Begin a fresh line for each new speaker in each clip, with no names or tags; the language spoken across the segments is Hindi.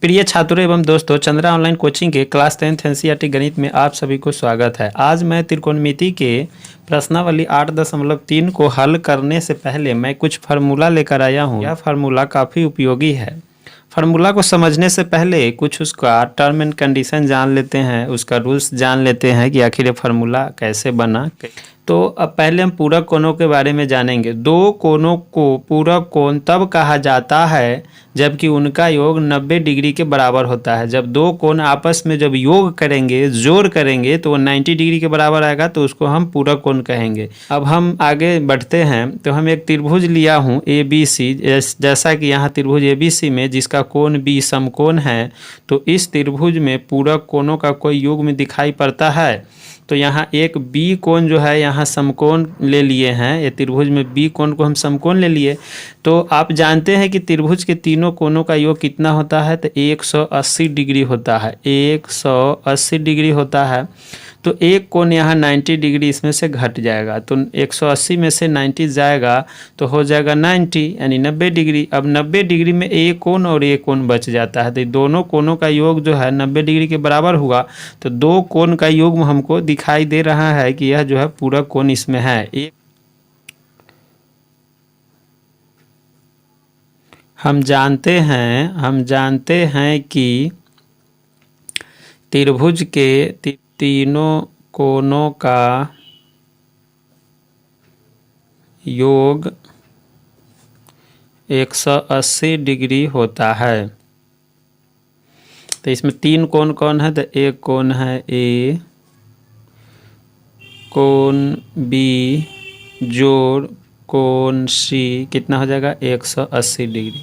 प्रिय छात्रों एवं दोस्तों, चंद्रा ऑनलाइन कोचिंग के क्लास 10th एनसीईआरटी गणित में आप सभी को स्वागत है। आज मैं त्रिकोणमिति के प्रश्नावली 8.3 को हल करने से पहले मैं कुछ फार्मूला लेकर आया हूँ। यह फार्मूला काफ़ी उपयोगी है। फार्मूला को समझने से पहले कुछ उसका टर्म एंड कंडीशन जान लेते हैं, उसका रूल्स जान लेते हैं कि आखिर ये फार्मूला कैसे बना। तो अब पहले हम पूरक कोणों के बारे में जानेंगे। दो कोणों को पूरक कोण तब कहा जाता है जबकि उनका योग 90 डिग्री के बराबर होता है। जब दो कोण आपस में जब योग करेंगे, जोड़ करेंगे, तो वो 90 डिग्री के बराबर आएगा, तो उसको हम पूरक कोण कहेंगे। अब हम आगे बढ़ते हैं। तो हम एक त्रिभुज लिया हूँ ABC, जैसा कि यहाँ त्रिभुज ABC में जिसका कोण B समकोण है, तो इस त्रिभुज में पूरक कोणों का कोई युग्म दिखाई पड़ता है। तो यहाँ एक B कोण जो है यहाँ समकोण ले लिए हैं। ये त्रिभुज में B कोण को हम समकोण ले लिए। तो आप जानते हैं कि त्रिभुज के तीनों कोणों का योग कितना होता है, तो 180 डिग्री होता है। 180 डिग्री होता है। तो एक कोण यहाँ 90 डिग्री इसमें से घट जाएगा, तो 180 में से 90 जाएगा तो हो जाएगा 90 यानी 90 डिग्री। अब 90 डिग्री में एक कोण और एक कोण बच जाता है, तो दोनों कोणों का योग जो है 90 डिग्री के बराबर हुआ। तो दो कोण का योग हमको दिखाई दे रहा है कि यह जो है पूरक कोण इसमें है। हम जानते हैं कि त्रिभुज के तीनों कोणों का योग 180 डिग्री होता है। तो इसमें तीन कोण कौन है, तो एक कोण है A, कोण B जोड़ कोण C कितना हो जाएगा 180 डिग्री।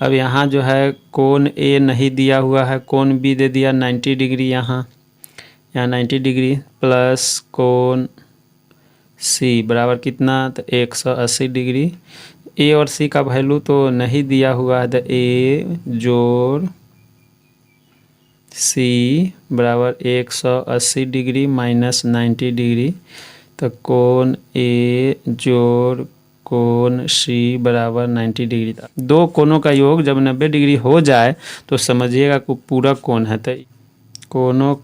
अब यहाँ जो है कोण A नहीं दिया हुआ है, कोण B दे दिया 90 डिग्री। यहाँ 90 डिग्री प्लस कोण C बराबर कितना, तो 180 डिग्री। A और C का वैल्यू तो नहीं दिया हुआ है, तो A जोड़ C बराबर 180 डिग्री माइनस 90 डिग्री। तो कोण A जोड़ कोण C बराबर 90 डिग्री। दो कोणों का योग जब 90 डिग्री हो जाए तो समझिएगा कि पूरक कोण है। तो कोणों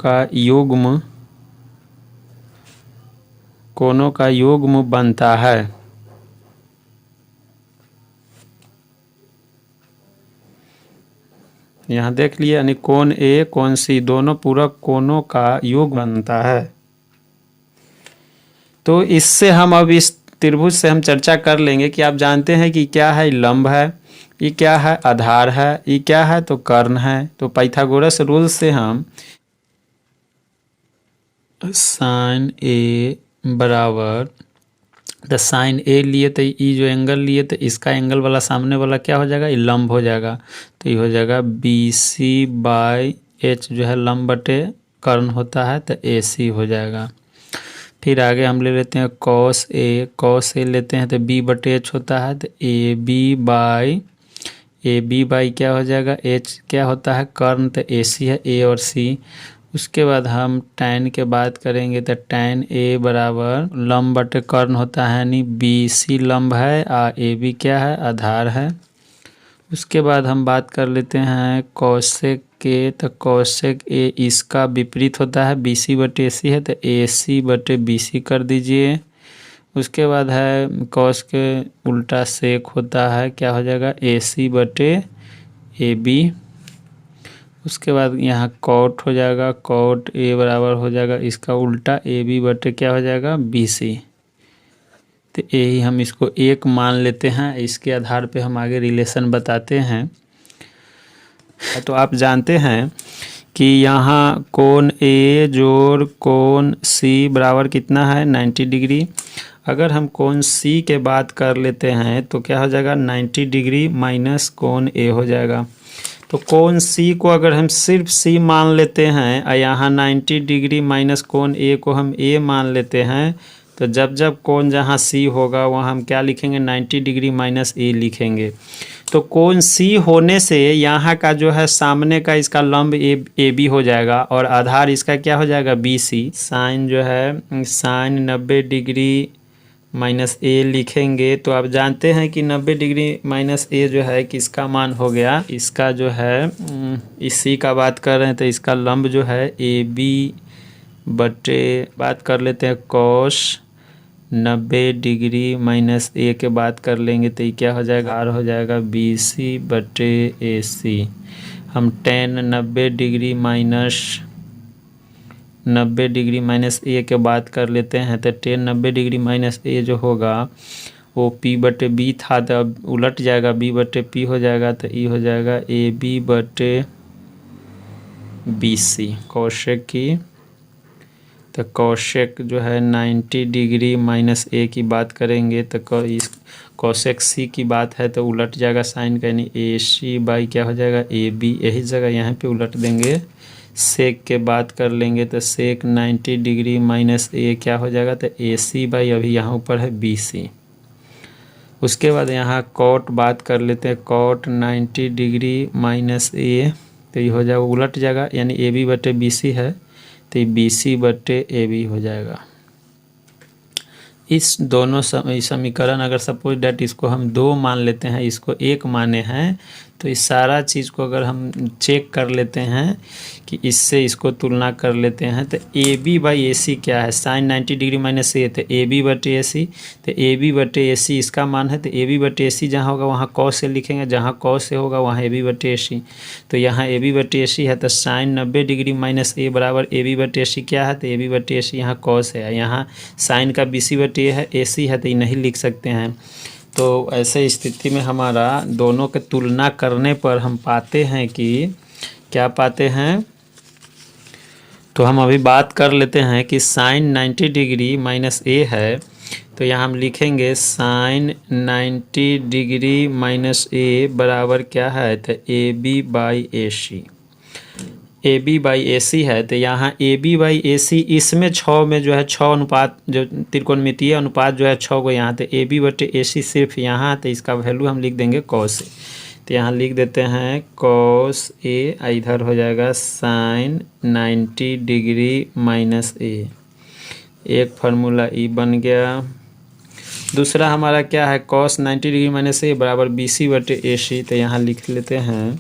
का युग्म बनता है। यहाँ देख लिए, यानी कोण A कोण C दोनों पूरक कोणों का योग बनता है। तो इससे हम अब इस त्रिभुज से हम चर्चा कर लेंगे कि आप जानते हैं कि क्या है, लंब है, ये क्या है, आधार है, ये क्या है, तो कर्ण है। तो पाइथागोरस रूल से हम साइन A बराबर, तो साइन A लिए तो ये जो एंगल लिए तो इसका एंगल वाला सामने वाला क्या हो जाएगा, ये लंब हो जाएगा। तो ये हो जाएगा BC/H जो है लंब बटे कर्ण होता है, तो AC हो जाएगा। फिर आगे हम ले लेते हैं cos A लेते हैं तो B/H होता है, तो AB क्या हो जाएगा, H क्या होता है कर्ण, तो AC है A और C। उसके बाद हम tan के बात करेंगे तो tan A बराबर लंब बटे कर्ण होता है, यानी BC लंब है और AB क्या है, आधार है। उसके बाद हम बात कर लेते हैं cosec के, तो cosec A इसका विपरीत होता है, BC/AC है, तो AC/BC कर दीजिए। उसके बाद है cos के उल्टा sec होता है, क्या हो जाएगा AC/AB। उसके बाद यहाँ cot हो जाएगा, cot A बराबर हो जाएगा इसका उल्टा AB/ क्या हो जाएगा BC। तो यही हम इसको एक मान लेते हैं, इसके आधार पे हम आगे रिलेशन बताते हैं। तो आप जानते हैं कि यहाँ कोण A जोड़ कोण C बराबर कितना है 90 डिग्री। अगर हम कोण C के बात कर लेते हैं तो क्या हो जाएगा 90 डिग्री माइनस कोण A हो जाएगा। तो कोण C को अगर हम सिर्फ C मान लेते हैं और यहाँ 90 डिग्री माइनस कोण A को हम A मान लेते हैं, तो जब जब कोण जहाँ C होगा वहाँ हम क्या लिखेंगे 90 डिग्री माइनस A लिखेंगे। तो कोण C होने से यहाँ का जो है सामने का इसका लंब AB हो जाएगा और आधार इसका क्या हो जाएगा BC। साइन जो है साइन 90 डिग्री माइनस ए लिखेंगे तो आप जानते हैं कि 90 डिग्री माइनस ए जो है किसका मान हो गया, इसका जो है इसी का बात कर रहे हैं तो इसका लंब जो है ए बी बटे, बात कर लेते हैं कॉस 90 डिग्री माइनस ए के बात कर लेंगे तो ये क्या हो जाएगा, आर हो जाएगा बी सी बटे ए सी। हम टेन 90 डिग्री माइनस ए के बात कर लेते हैं तो टेन 90 डिग्री माइनस ए जो होगा वो पी बटे बी था तो अब उलट जाएगा, बी बटे पी हो जाएगा तो ई हो जाएगा ए बी बटे बी सी कोशेक की। तो कोशेक जो है 90 डिग्री माइनस ए की बात करेंगे तो इस कोशेक सी की बात है तो उलट जाएगा साइन का, यानी ए सी बाई क्या हो जाएगा ए बी, यही जगह यहाँ पे उलट देंगे। सेक के बात कर लेंगे तो सेक 90 डिग्री माइनस ए क्या हो जाएगा तो ए सी बाई, अभी यहाँ ऊपर है बी सी। उसके बाद यहाँ कॉट बात कर लेते हैं, कॉट 90 डिग्री माइनस ए तो ये हो जाएगा उलट जाएगा, यानी ए बी बटे बी सी है तो बी सी बटे ए बी हो जाएगा। इस दोनों समीकरण अगर सपोज डैट इसको हम 2 मान लेते हैं, इसको 1 माने हैं, तो इस सारा चीज़ को अगर हम चेक कर लेते हैं कि इससे इसको तुलना कर लेते हैं तो ए बी बाई ए सी क्या है, साइन 90 डिग्री माइनस ए तो ए बी बटे ए सी, तो ए बी बटे ए सी इसका मान है तो ए बी बटे ए सी जहाँ होगा वहाँ कॉस से लिखेंगे, जहाँ कॉस से होगा वहाँ ए बी बटे ए सी। तो यहाँ ए बी बटे ए सी है तो साइन 90 डिग्री माइनस ए बराबर ए बी बटे ए सी क्या है तो ए बी बटे ए सी, यहाँ कॉस है, यहाँ साइन का बी सी बटे है ए सी है तो ये नहीं लिख सकते हैं। तो ऐसे स्थिति में हमारा दोनों के तुलना करने पर हम पाते हैं कि क्या पाते हैं, तो हम अभी बात कर लेते हैं कि साइन 90 डिग्री माइनस ए है तो यहाँ हम लिखेंगे साइन 90 डिग्री माइनस ए बराबर क्या है तो A B by A C, A B by A C है तो यहाँ ए बी बाई ए सी इसमें 6 में जो है 6 अनुपात जो त्रिकोणमितीय अनुपात जो है 6 को यहाँ तो ए बी बटे ए सी सिर्फ यहाँ, तो इसका वैल्यू हम लिख देंगे कॉस ए। तो यहाँ लिख देते हैं कॉस ए, इधर हो जाएगा साइन 90 डिग्री माइनस ए, एक फार्मूला ई बन गया। दूसरा हमारा क्या है कॉस 90 डिग्री माइनस ए बराबर बी सी बटे ए सी, तो यहाँ लिख लेते हैं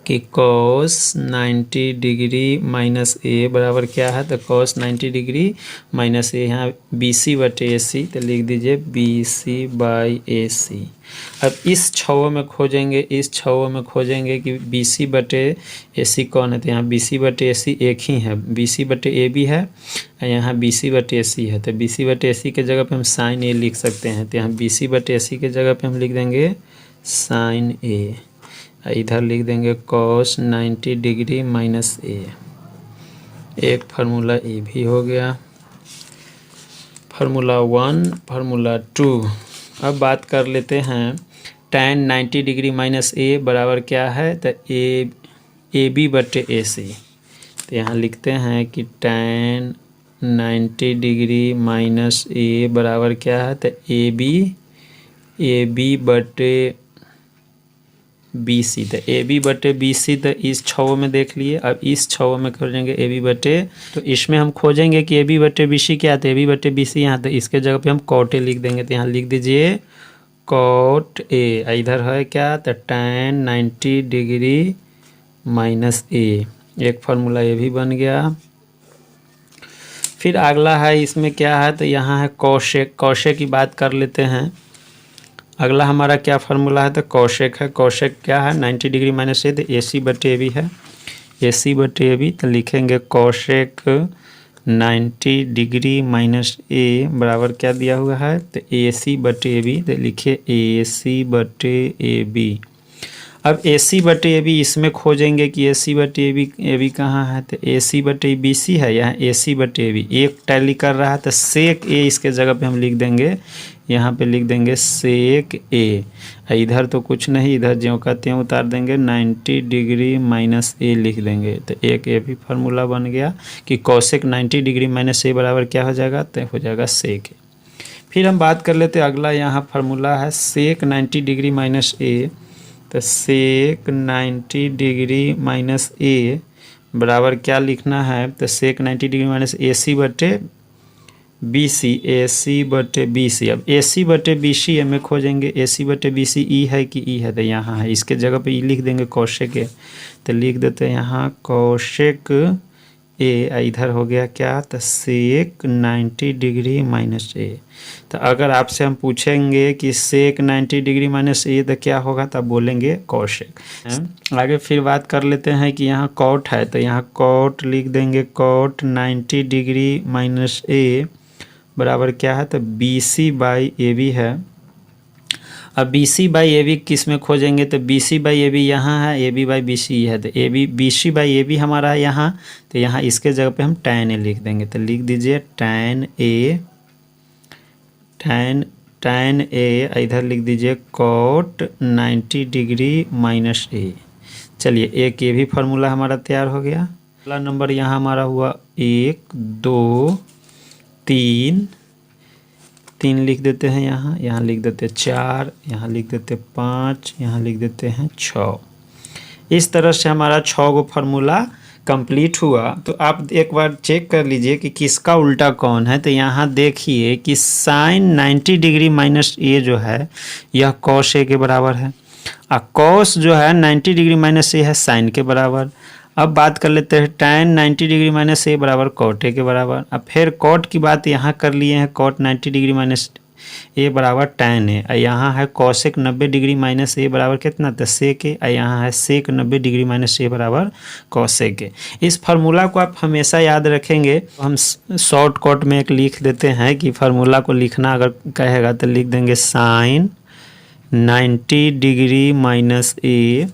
कि cos 90 डिग्री माइनस ए बराबर क्या है तो cos 90 डिग्री माइनस ए, यहाँ बी सी बटे ए सी तो लिख दीजिए बी सी बाई ए सी। अब इस छवों में खोजेंगे कि बी सी बटे ए सी कौन है, तो यहाँ बी सी बटे ए सी एक ही है, बी सी बटे ए बी है, यहाँ बी सी बटे ए सी है, तो बी सी बटे ए सी के जगह पे हम साइन ए लिख सकते हैं, तो यहाँ बी सी बटे ए सी के जगह पे हम लिख देंगे साइन ए, इधर लिख देंगे cos 90 डिग्री माइनस ए, एक फार्मूला ए भी हो गया, फार्मूला 1 फार्मूला 2। अब बात कर लेते हैं tan 90 डिग्री माइनस ए बराबर क्या है तो ए बी बटे ए सी, तो यहाँ लिखते हैं कि tan 90 डिग्री माइनस ए बराबर क्या है तो ए बी बटे बी सी, तो ए बी बटे बी सी तो इस छवों में देख लिए। अब इस छवों में खोजेंगे ए बी बटे, तो इसमें हम खोजेंगे कि ए बी बटे बी सी क्या है तो ए बी बटे बी सी यहाँ, तो इसके जगह पे हम कॉट ए लिख देंगे, तो यहाँ लिख दीजिए कॉट ए, इधर है क्या तो tan 90 डिग्री माइनस ए, एक फार्मूला ये भी बन गया। फिर अगला है इसमें क्या है तो यहाँ है कॉशेक, कॉशेक की बात कर लेते हैं। अगला हमारा क्या फार्मूला है तो कॉशेक है, कॉशेक क्या है 90 डिग्री माइनस ए तो ए सी बटे ए बी है, ए सी बटे ए बी तो लिखेंगे कॉशेक 90 डिग्री माइनस ए बराबर क्या दिया हुआ है तो ए सी बटे ए बी, तो लिखिए ए सी बटे ए बी। अब ए सी बटे ए बी इसमें खोजेंगे कि ए सी बटे ए बी कहाँ है तो ए सी बटे बी सी है, यहाँ ए सी बटे ए बी एक टैली कर रहा है तो सेक ए इसके जगह पे हम लिख देंगे, यहाँ पे लिख देंगे सेक ए, इधर तो कुछ नहीं, इधर ज्यों का त्यों उतार देंगे 90 डिग्री माइनस ए लिख देंगे, तो एक ए भी फार्मूला बन गया कि कॉसेक 90 डिग्री माइनस ए बराबर क्या हो जाएगा तो हो जाएगा सेक ए। फिर हम बात कर लेते हैं अगला, यहाँ फार्मूला है सेक 90 डिग्री माइनस ए, तो सेक 90 डिग्री माइनस ए बराबर क्या लिखना है तो सेक 90 डिग्री माइनस ए सी बटे बी सी, ए सी बटे बी सी। अब ए सी बटे बी सी में खोजेंगे, ए सी बटे बी सी ई है कि ई है, तो यहाँ है, इसके जगह पे ई लिख देंगे कौशिक ए, तो लिख देते हैं यहाँ कौशिक ए, इधर हो गया क्या, तो सेक 90 डिग्री माइनस ए। तो अगर आपसे हम पूछेंगे कि सेक 90 डिग्री माइनस ए तो क्या होगा, तब बोलेंगे कौशिक। आगे फिर बात कर लेते हैं कि यहाँ कॉट है, तो यहाँ कॉट लिख देंगे, कॉट 90 डिग्री माइनस ए बराबर क्या है, तो B C by A B है। अब B C by A B किस में खोजेंगे, तो B C by A B यहाँ है, A B by B C है, तो A B B C by A B हमारा है यहाँ, तो यहाँ इसके जगह पे हम tan ए लिख देंगे, तो लिख दीजिए tan ए, tan ए, इधर लिख दीजिए cot 90 डिग्री माइनस ए। चलिए एक ये भी फार्मूला हमारा तैयार हो गया। अगला नंबर यहाँ हमारा हुआ 1 2 3, 3 लिख देते हैं यहाँ, यहाँ लिख देते हैं 4, यहाँ लिख देते हैं 5, यहाँ लिख देते हैं 6। इस तरह से हमारा 6 गो फार्मूला कंप्लीट हुआ। तो आप एक बार चेक कर लीजिए कि किसका उल्टा कौन है। तो यहाँ देखिए कि साइन 90 डिग्री माइनस ए जो है यह कॉस ए के बराबर है, और कॉस जो है 90 डिग्री माइनस ए है साइन के बराबर। अब बात कर लेते हैं tan 90 डिग्री माइनस ए बराबर कॉट ए के बराबर। अब फिर कॉट की बात यहाँ कर लिए हैं, कॉट 90 डिग्री माइनस ए बराबर tan ए, और यहाँ है कॉसेक 90 डिग्री माइनस ए बराबर कितना, तो सेक ए, और यहाँ है सेक 90 डिग्री माइनस ए बराबर कॉसेक ए। इस फार्मूला को आप हमेशा याद रखेंगे। हम शॉर्ट कट में एक लिख देते हैं कि फार्मूला को लिखना अगर कहेगा तो लिख देंगे साइन 90 डिग्री माइनस ए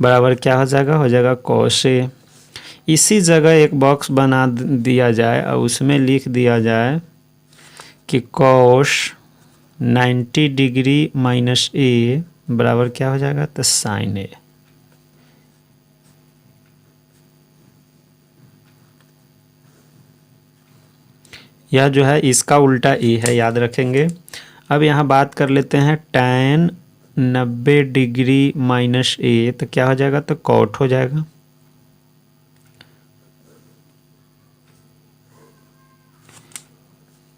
बराबर क्या हो जाएगा कॉस ए। इसी जगह एक बॉक्स बना दिया जाए और उसमें लिख दिया जाए कि कॉस 90 डिग्री माइनस ए बराबर क्या हो जाएगा, तो साइन ए। यह जो है इसका उल्टा ए है, याद रखेंगे। अब यहाँ बात कर लेते हैं tan 90 डिग्री माइनस ए, तो क्या हो जाएगा, तो कॉट हो जाएगा।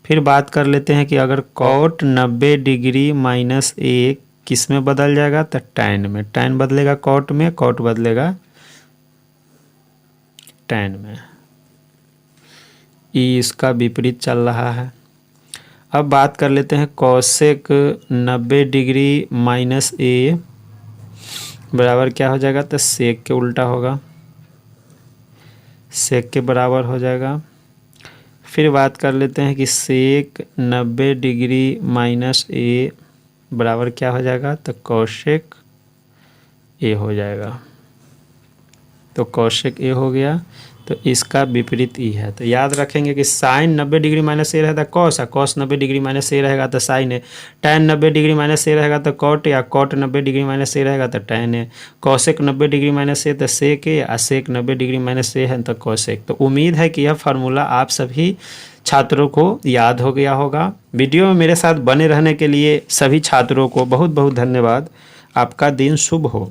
फिर बात कर लेते हैं कि अगर कॉट 90 डिग्री माइनस ए किस में बदल जाएगा, तो tan में। tan बदलेगा कॉट में, कॉट बदलेगा tan में। ई इसका विपरीत चल रहा है। अब बात कर लेते हैं कॉसेक 90 डिग्री माइनस ए बराबर क्या हो जाएगा, तो सेक के उल्टा होगा, सेक के बराबर हो जाएगा। फिर बात कर लेते हैं कि सेक 90 डिग्री माइनस ए बराबर क्या हो जाएगा, तो कॉसेक ए हो जाएगा। तो कॉसेक ए हो गया, तो इसका विपरीत ई है। तो याद रखेंगे कि साइन 90 डिग्री माइनस ए रहेगा कॉस, और कॉस 90 डिग्री माइनस ए रहेगा तो साइन है। tan 90 डिग्री माइनस ए रहेगा तो कॉट, या कॉट 90 डिग्री माइनस ए रहेगा तो tan है। कॉसेक 90 डिग्री माइनस ए तो सेक ए, और सेक 90 डिग्री माइनस ए है तो कॉसेक। तो उम्मीद है कि यह फार्मूला आप सभी छात्रों को याद हो गया होगा। वीडियो में मेरे साथ बने रहने के लिए सभी छात्रों को बहुत बहुत धन्यवाद। आपका दिन शुभ हो।